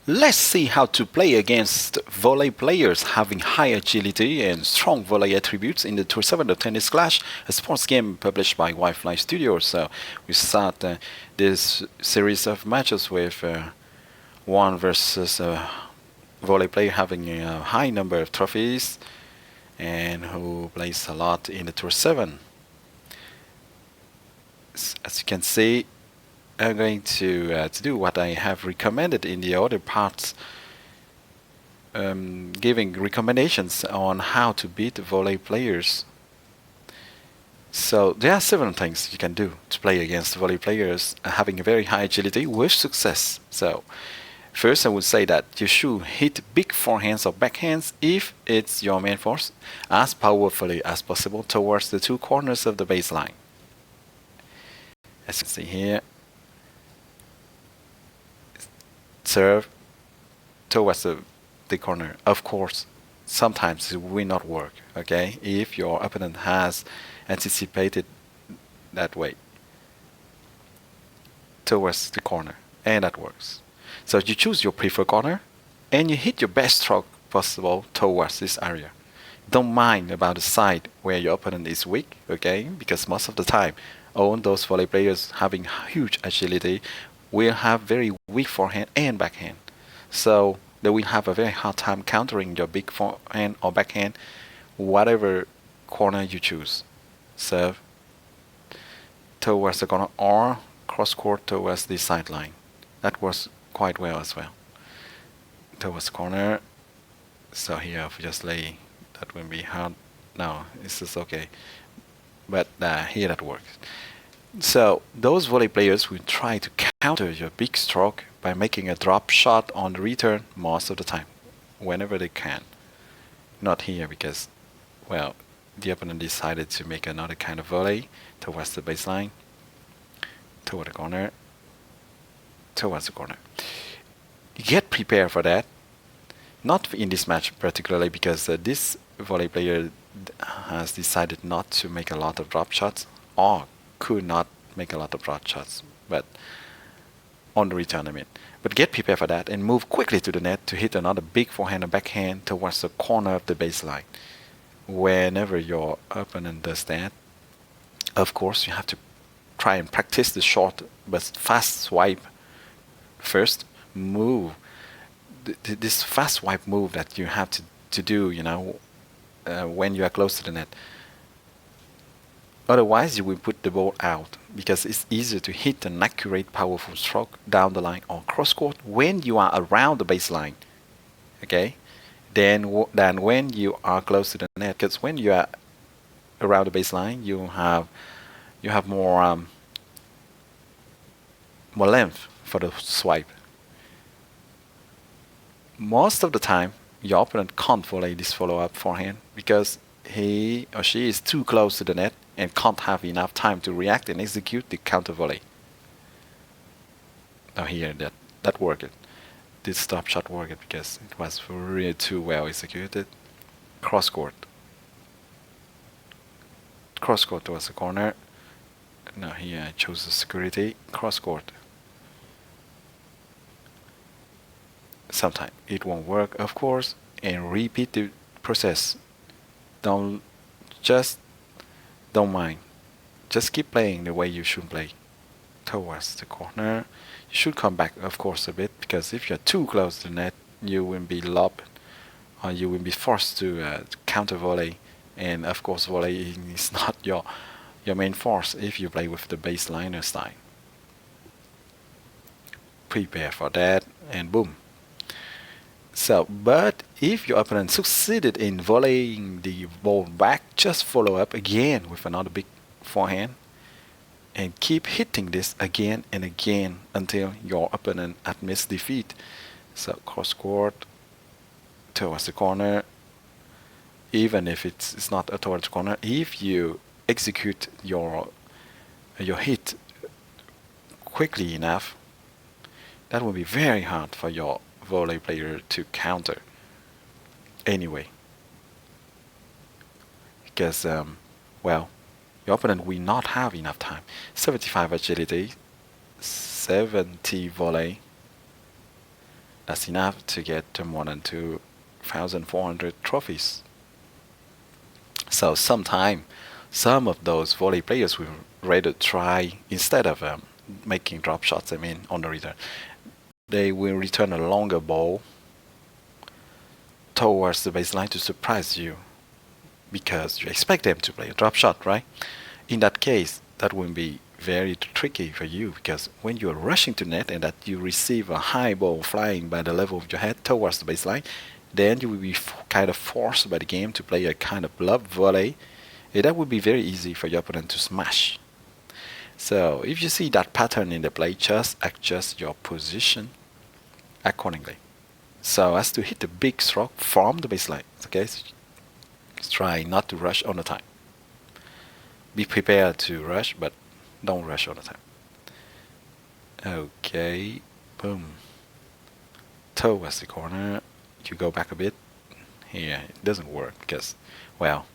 Let's see how to play against volley players having high agility and strong volley attributes in the Tour 7 of Tennis Clash, a sports game published by Wi-Fi Studios. So we start this series of matches with one versus a volley player having a high number of trophies and who plays a lot in the Tour 7. As you can see, I'm going to do what I have recommended in the other parts, giving recommendations on how to beat volley players. So there are several things you can do to play against volley players having a very high agility with success. So first I would say that you should hit big forehands or backhands if it's your main force as powerfully as possible towards the two corners of the baseline. As you can see here, serve towards the corner. Of course, sometimes it will not work, okay, if your opponent has anticipated that way towards the corner, and that works. So you choose your preferred corner and you hit your best stroke possible towards this area. Don't mind about the side where your opponent is weak, okay, because most of the time all those volley players having huge agility will have very weak forehand and backhand. So they will have a very hard time countering your big forehand or backhand, whatever corner you choose. Serve towards the corner or cross court towards the sideline. That works quite well as well. Towards the corner. So here if we just lay, that will be hard. No, this is okay. But here that works. So those volley players will try to counter your big stroke by making a drop shot on the return most of the time, whenever they can. Not here because, well, the opponent decided to make another kind of volley towards the baseline, toward the corner, towards the corner. Get prepared for that. Not in this match particularly because this volley player has decided not to make a lot of drop shots or could not make a lot of drop shots, but on the return I mean. But get prepared for that and move quickly to the net to hit another big forehand or backhand towards the corner of the baseline. Whenever your opponent does that, of course you have to try and practice the short but fast swipe first move. This fast swipe move that you have to do, you know, when you are close to the net. Otherwise, you will put the ball out because it's easier to hit an accurate, powerful stroke down the line or cross court when you are around the baseline, okay, than when you are close to the net. Because when you are around the baseline, you have more length for the swipe. Most of the time, your opponent can't volley this follow-up forehand because he or she is too close to the net and can't have enough time to react and execute the counter volley. Now here that worked. This stop shot worked because it was really too well executed. Cross court. Cross court towards the corner. Now here I chose the security. Cross court. Sometimes it won't work, of course, and repeat the process. Don't mind. Just keep playing the way you should play. Towards the corner. You should come back, of course, a bit, because if you're too close to the net, you will be lobbed, or you will be forced to counter volley. And of course, volleying is not your main force if you play with the baseliner style. Prepare for that, and boom. So, but if your opponent succeeded in volleying the ball back, just follow up again with another big forehand and keep hitting this again and again until your opponent admits defeat. So cross court towards the corner, even if it's not towards the corner, if you execute your hit quickly enough, that will be very hard for your volley player to counter anyway, because well, your opponent will not have enough time. 75 agility, 70 volley, That's enough to get more than 2,400 trophies. So sometime, some of those volley players will rather try instead of making drop shots. I mean, on the return, they will return a longer ball towards the baseline to surprise you because you expect them to play a drop shot, right? In that case, that will be very tricky for you because when you're rushing to net and that you receive a high ball flying by the level of your head towards the baseline, then you will be kind of forced by the game to play a kind of lob volley. And that would be very easy for your opponent to smash. So if you see that pattern in the play, just adjust your position accordingly. So as to hit the big stroke from the baseline. Okay, so try not to rush all the time. Be prepared to rush, but don't rush all the time. Okay, boom. Towards the corner. You go back a bit. Here, it doesn't work because, well,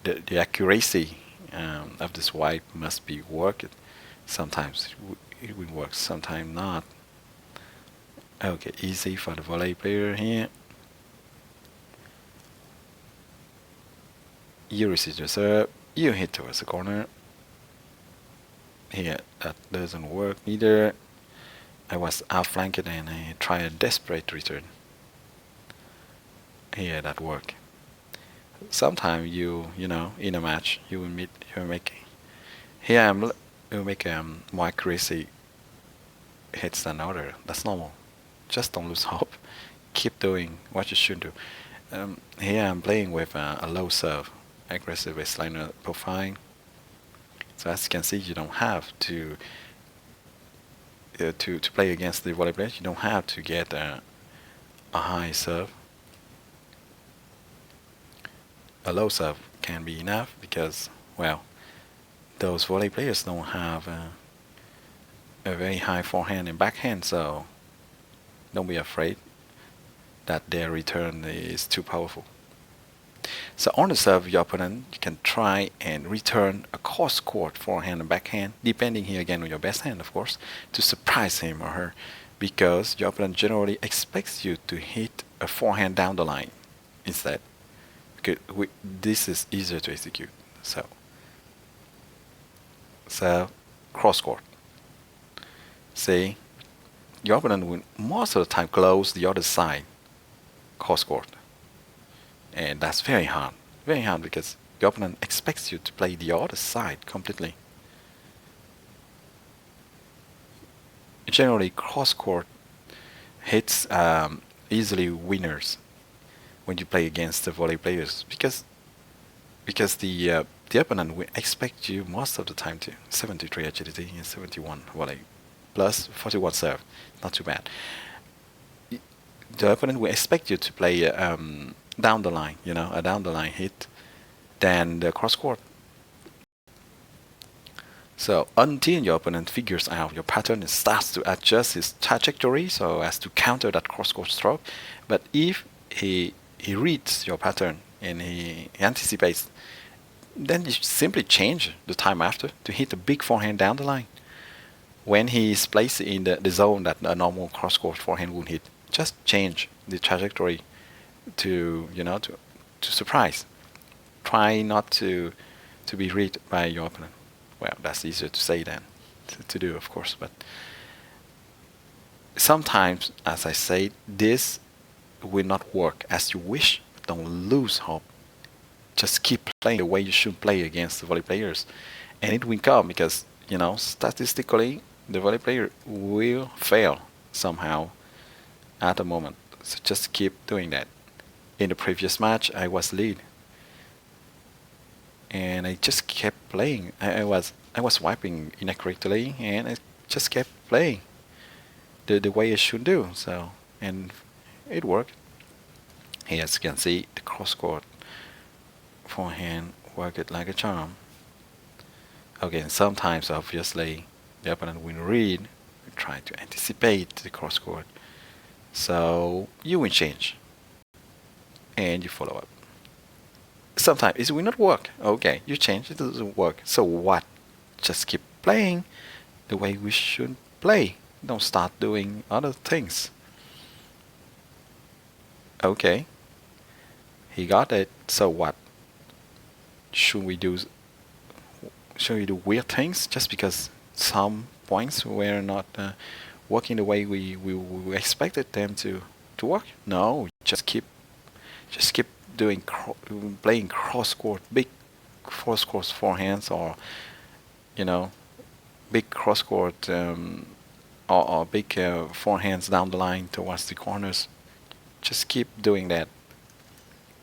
the accuracy of the swipe must be worked. Sometimes it will work, sometimes not. Okay, easy for the volley player here. You receive the serve, you hit towards the corner. Here, that doesn't work either. I was outflanked and I tried a desperate return. Here, that worked. Sometimes you know, in a match, you will make. Here you make more accuracy hits than other. That's normal. Just don't lose hope. Keep doing what you should do. Here I'm playing with a low serve, aggressive baseline profile. So as you can see, you don't have to play against the volley players. You don't have to get a high serve. A low serve can be enough because, well, those volley players don't have a very high forehand and backhand, so don't be afraid that their return is too powerful. So on the serve, your opponent, you can try and return a cross-court forehand and backhand, depending here again on your best hand, of course, to surprise him or her, because your opponent generally expects you to hit a forehand down the line instead. This is easier to execute. So cross court. See, your opponent will most of the time close the other side cross court, and that's very hard because your opponent expects you to play the other side completely. Generally, cross court hits easily winners when you play against the volley players because the opponent will expect you most of the time to 73 agility and 71 volley plus 41 serve, not too bad. The opponent will expect you to play down the line, you know, a down the line hit, than the cross court. So until your opponent figures out your pattern and starts to adjust his trajectory so as to counter that cross court stroke, but if he reads your pattern and he anticipates, then you simply change the time after to hit a big forehand down the line. When he is placed in the zone that a normal cross-court forehand would hit, just change the trajectory to, you know, to surprise. Try not to be read by your opponent. Well, that's easier to say than to do, of course, but sometimes, as I say, this will not work as you wish. Don't lose hope. Just keep playing the way you should play against the volley players, and it will come because, you know, statistically the volley player will fail somehow at the moment. So just keep doing that. In the previous match, I was lead, and I just kept playing. I was wiping inaccurately, and I just kept playing the way I should do. So, and it worked. Here, as you can see, the cross court forehand worked like a charm. Okay, and sometimes obviously the opponent will read, try to anticipate the cross court. So you will change and you follow up. Sometimes it will not work. Okay, you change, it doesn't work. So what? Just keep playing the way we should play. Don't start doing other things. Okay, he got it. So what? Should we do? Should we do weird things just because some points were not working the way we expected them to work? No, just keep doing playing cross court, big cross court forehands, or you know, big cross court or big forehands down the line towards the corners. Just keep doing that.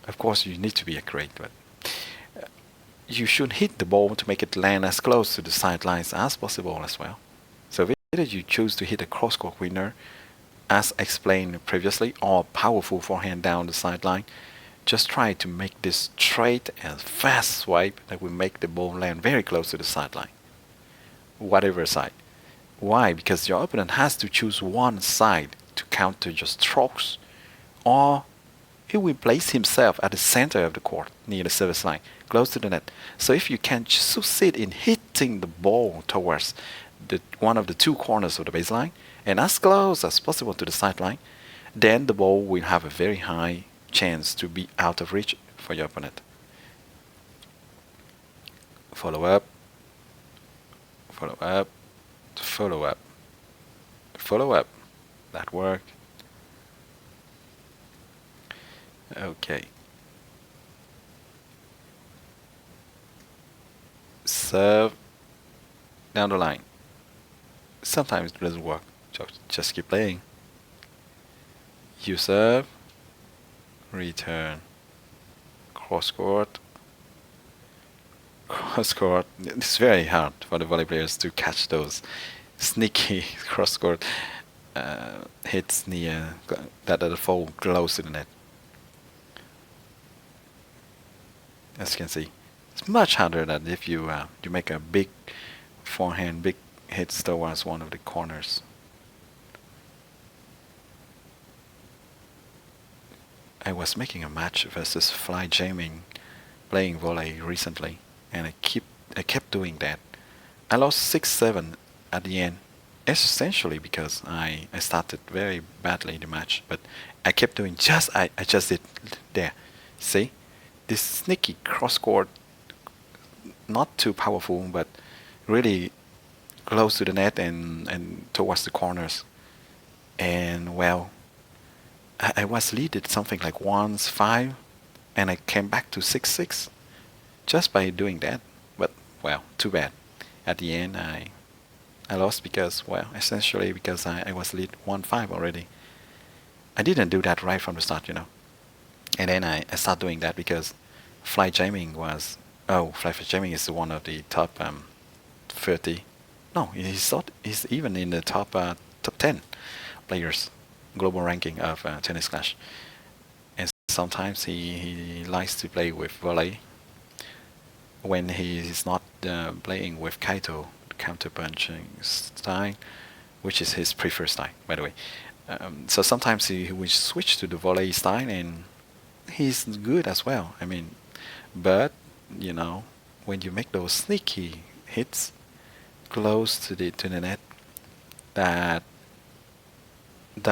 Of course, you need to be accurate, but you should hit the ball to make it land as close to the sidelines as possible as well. So whether you choose to hit a cross-court winner, as explained previously, or powerful forehand down the sideline, just try to make this straight and fast swipe that will make the ball land very close to the sideline, whatever side. Why? Because your opponent has to choose one side to counter your strokes, or he will place himself at the center of the court near the service line, close to the net. So if you can succeed in hitting the ball towards one of the two corners of the baseline and as close as possible to the sideline, then the ball will have a very high chance to be out of reach for your opponent. Follow up, follow up, follow up, follow up. That worked. Okay. Serve down the line. Sometimes it doesn't work. Just keep playing. You serve, return, cross court, cross court. It's very hard for the volley players to catch those sneaky cross court hits near that fall close to the net. As you can see, it's much harder than if you make a big forehand, big hits towards one of the corners. I was making a match versus fly jamming, playing volley recently, and I kept doing that. I lost 6-7 at the end, essentially because I started very badly the match, but I kept doing I just did there. See? This sneaky cross court, not too powerful, but really close to the net and towards the corners. And well, I was leaded something like 1-5, and I came back to 6-6 just by doing that. But well, too bad. At the end, I lost because, well, essentially because I was lead 1-5 already. I didn't do that right from the start, you know. And then I started doing that because fly jamming fly jamming is one of the top 30. No, he's even in the top 10 players, global ranking of Tennis Clash. And sometimes he likes to play with volley when he is not playing with Kaito, the counter punching style, which is his preferred style, by the way. So sometimes he will switch to the volley style, and he's good as well. I mean, but you know, when you make those sneaky hits close to the net, that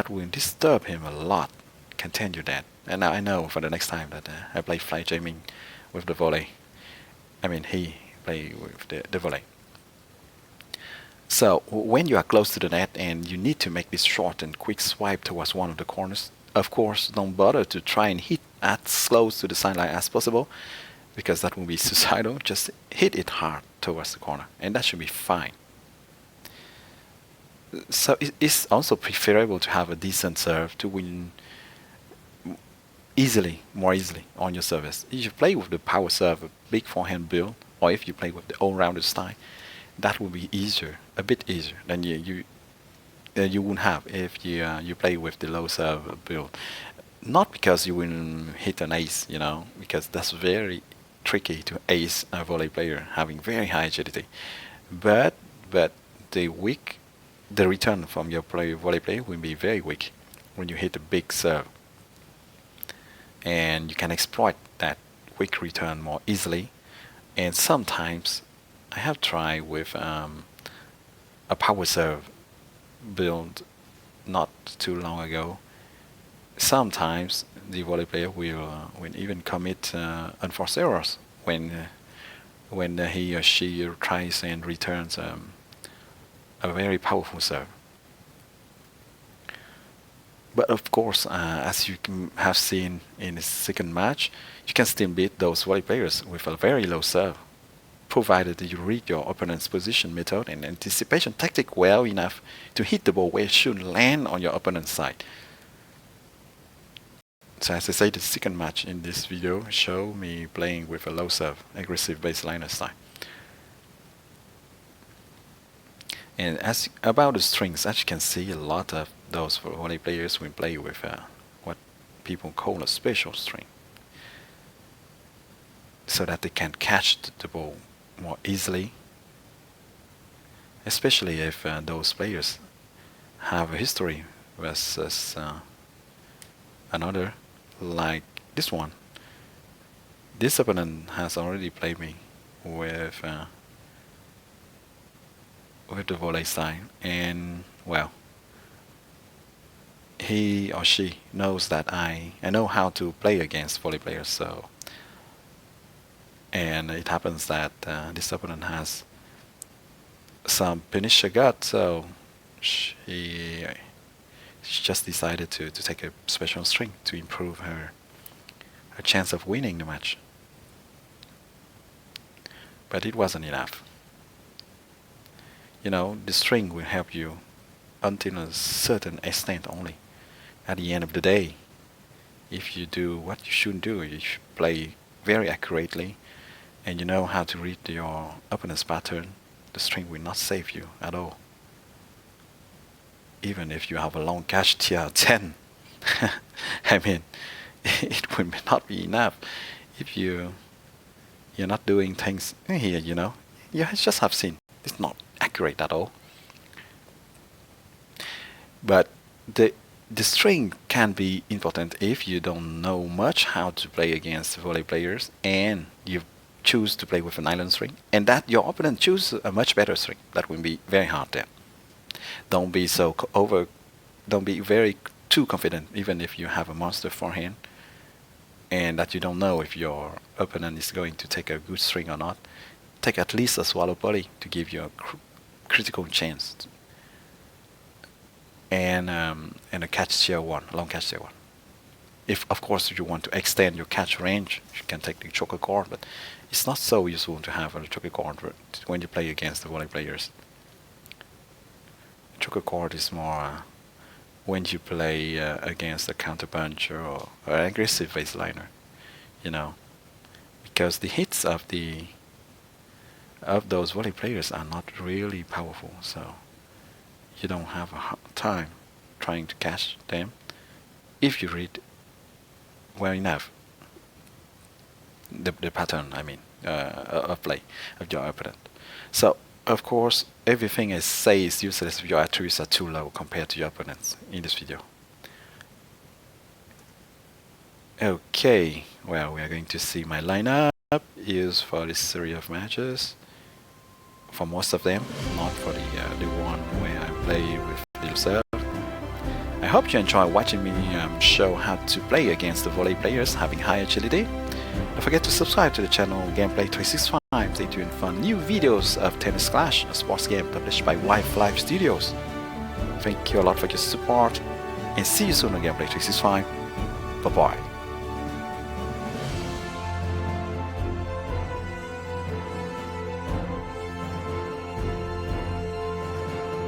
will disturb him a lot. Can tell you that. And I know for the next time that I play fly jamming with the volley. I mean, he play with the volley. So when you are close to the net and you need to make this short and quick swipe towards one of the corners, of course, don't bother to try and hit as close to the sideline as possible, because that will be suicidal. Just hit it hard towards the corner, and that should be fine. So it's also preferable to have a decent serve to win more easily on your service. If you play with the power serve, a big forehand build, or if you play with the all-rounded style, that will be easier, a bit easier than you wouldn't have if you play with the low serve build. Not because you will hit an ace, you know, because that's very tricky to ace a volley player having very high agility. But the return from your volley player will be very weak when you hit a big serve, and you can exploit that weak return more easily. And sometimes I have tried with a power serve build not too long ago. sometimes the volley player will even commit unforced errors when he or she tries and returns a very powerful serve. But of course, as you have seen in the second match, you can still beat those volley players with a very low serve, provided you read your opponent's position, method, and anticipation tactic well enough to hit the ball where it should land on your opponent's side. So as I say, the second match in this video show me playing with a low serve, aggressive baseliner style. And as about the strings, as you can see, a lot of those volley players will play with what people call a special string, so that they can catch the ball more easily, especially if those players have a history versus another, like this one. This opponent has already played me with the volley style, and well, he or she knows that I know how to play against volley players. So, and it happens that this opponent has some finisher gut, so she just decided to take a special string to improve her chance of winning the match. But it wasn't enough. You know, the string will help you until a certain extent only. At the end of the day, if you do what you should do, you should play very accurately, and you know how to read your opponent's pattern, the string will not save you at all. Even if you have a long catch tier 10, I mean, it will not be enough if you're not doing things here, you know. You just have seen, it's not accurate at all. But the string can be important if you don't know much how to play against volley players and you choose to play with an island string, and that your opponent chooses a much better string. That will be very hard then. Don't be don't be very too confident, even if you have a monster forehand and that you don't know if your opponent is going to take a good string or not. Take at least a swallow volley to give you a critical chance. And a catch tier 1, long catch tier 1. If of course you want to extend your catch range, you can take the choker chord, but it's not so useful to have a choker chord when you play against the volley players. Choker chord is more when you play against a counter puncher or an aggressive baseliner, you know, because the hits of those volley players are not really powerful, so you don't have a time trying to catch them if you read well enough the pattern, I mean, of play of your opponent. So of course everything I say is useless if your attributes are too low compared to your opponents in this video. Okay, well, we are going to see my lineup used for this series of matches. For most of them, not for the one where I play with little serve. I hope you enjoy watching me show how to play against the volley players having high agility. Don't forget to subscribe to the channel Gameplay 365. Stay tuned for new videos of Tennis Clash, a sports game published by Wife Live Studios. Thank you a lot for your support, and see you soon on Gameplay 365. Bye bye.